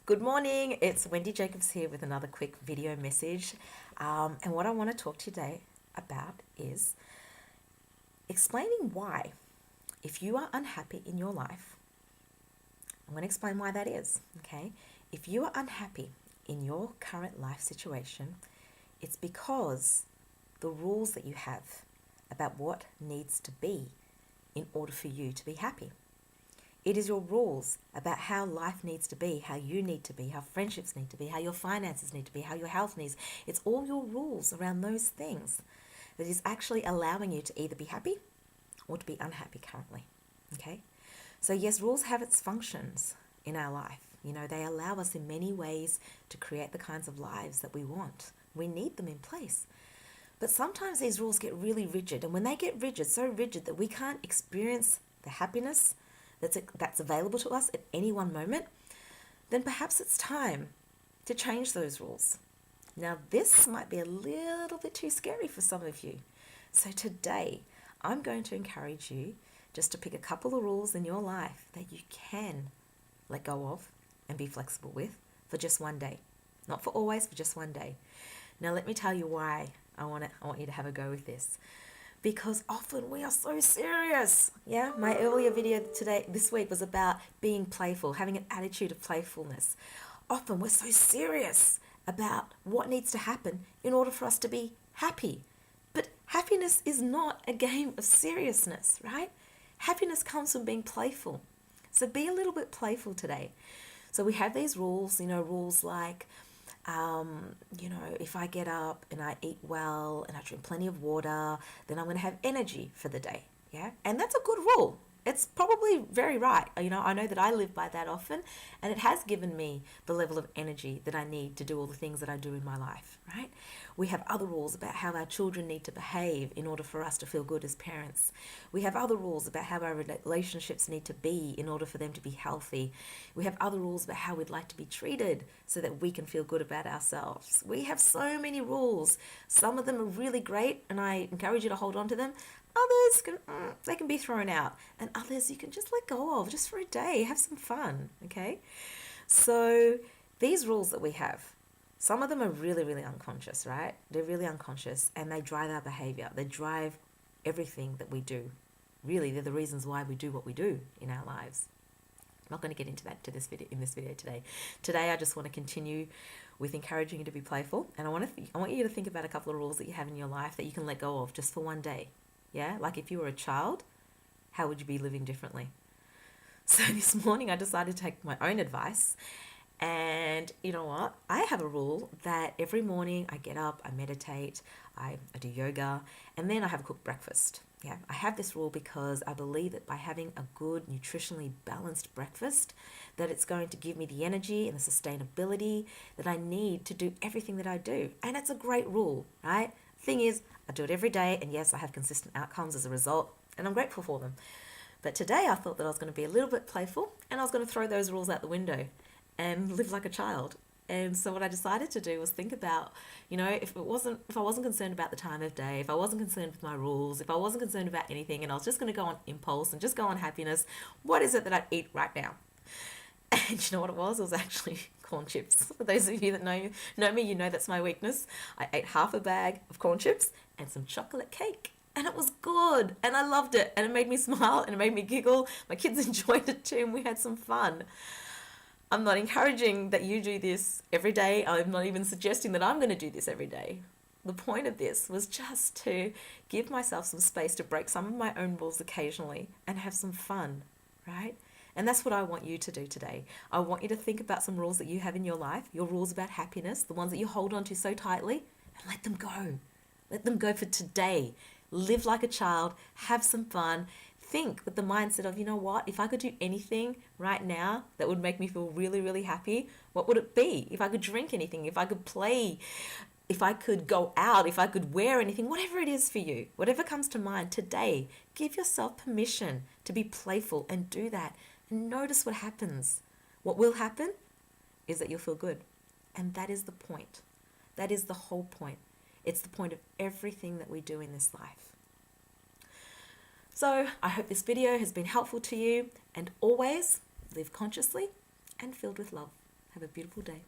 Good morning, it's Wendy Jacobs here with another quick video message. And what I want to talk to you today about is explaining why, if you are unhappy in your life, I'm going to explain why that is, okay? If you are unhappy in your current life situation, it's because the rules that you have about what needs to be in order for you to be happy. It is your rules about how life needs to be, how you need to be, how friendships need to be, how your finances need to be, how your health needs. It's all your rules around those things that is actually allowing you to either be happy or to be unhappy currently. Okay? So yes, rules have its functions in our life. You know, they allow us in many ways to create the kinds of lives that we want. We need them in place. But sometimes these rules get really rigid, and when they get rigid, so rigid that we can't experience the happiness that's available to us at any one moment, then perhaps it's time to change those rules. Now, this might be a little bit too scary for some of you. So today, I'm going to encourage you just to pick a couple of rules in your life that you can let go of and be flexible with for just one day. Not for always, for just one day. Now, let me tell you why I want you to have a go with this. Because often we are so serious. Yeah, my earlier video this week was about being playful, having an attitude of playfulness. Often we're so serious about what needs to happen in order for us to be happy. But happiness is not a game of seriousness, right? Happiness comes from being playful. So be a little bit playful today. So we have these rules, rules like, if I get up and I eat well and I drink plenty of water, then I'm going to have energy for the day. Yeah. And that's a good rule. It's probably very right. I know that I live by that often, and it has given me the level of energy that I need to do all the things that I do in my life, right? We have other rules about how our children need to behave in order for us to feel good as parents. We have other rules about how our relationships need to be in order for them to be healthy. We have other rules about how we'd like to be treated so that we can feel good about ourselves. We have so many rules. Some of them are really great, and I encourage you to hold on to them. Others they can be thrown out, and others you can just let go of just for a day. Have some fun, okay? So these rules that we have, some of them are really, really unconscious, right? They're really unconscious, and they drive our behavior. They drive everything that we do. Really, they're the reasons why we do what we do in our lives. I'm not going to get into that in this video today. Today, I just want to continue with encouraging you to be playful, and I want you to think about a couple of rules that you have in your life that you can let go of just for one day. Yeah, like if you were a child, how would you be living differently? So this morning I decided to take my own advice, and you know what? I have a rule that every morning I get up, I meditate, I do yoga, and then I have a cooked breakfast. Yeah, I have this rule because I believe that by having a good, nutritionally balanced breakfast, that it's going to give me the energy and the sustainability that I need to do everything that I do. And it's a great rule, right? Thing is, I do it every day, and yes, I have consistent outcomes as a result, and I'm grateful for them. But today I thought that I was going to be a little bit playful, and I was going to throw those rules out the window and live like a child. And so what I decided to do was think about, if I wasn't concerned about the time of day, if I wasn't concerned with my rules, if I wasn't concerned about anything, and I was just going to go on impulse and just go on happiness, what is it that I'd eat right now? And you know what it was? It was actually corn chips. For those of you that know me, you know that's my weakness. I ate half a bag of corn chips and some chocolate cake. And it was good. And I loved it. And it made me smile and it made me giggle. My kids enjoyed it too, and we had some fun. I'm not encouraging that you do this every day. I'm not even suggesting that I'm going to do this every day. The point of this was just to give myself some space to break some of my own rules occasionally and have some fun, right? And that's what I want you to do today. I want you to think about some rules that you have in your life, your rules about happiness, the ones that you hold on to so tightly, and let them go. Let them go for today. Live like a child, have some fun, think with the mindset of, you know what, if I could do anything right now that would make me feel really, really happy, what would it be? If I could drink anything, if I could play, if I could go out, if I could wear anything, whatever it is for you, whatever comes to mind today, give yourself permission to be playful and do that. And notice what happens. What will happen is that you'll feel good. And that is the point. That is the whole point. It's the point of everything that we do in this life. So I hope this video has been helpful to you, and always live consciously and filled with love. Have a beautiful day.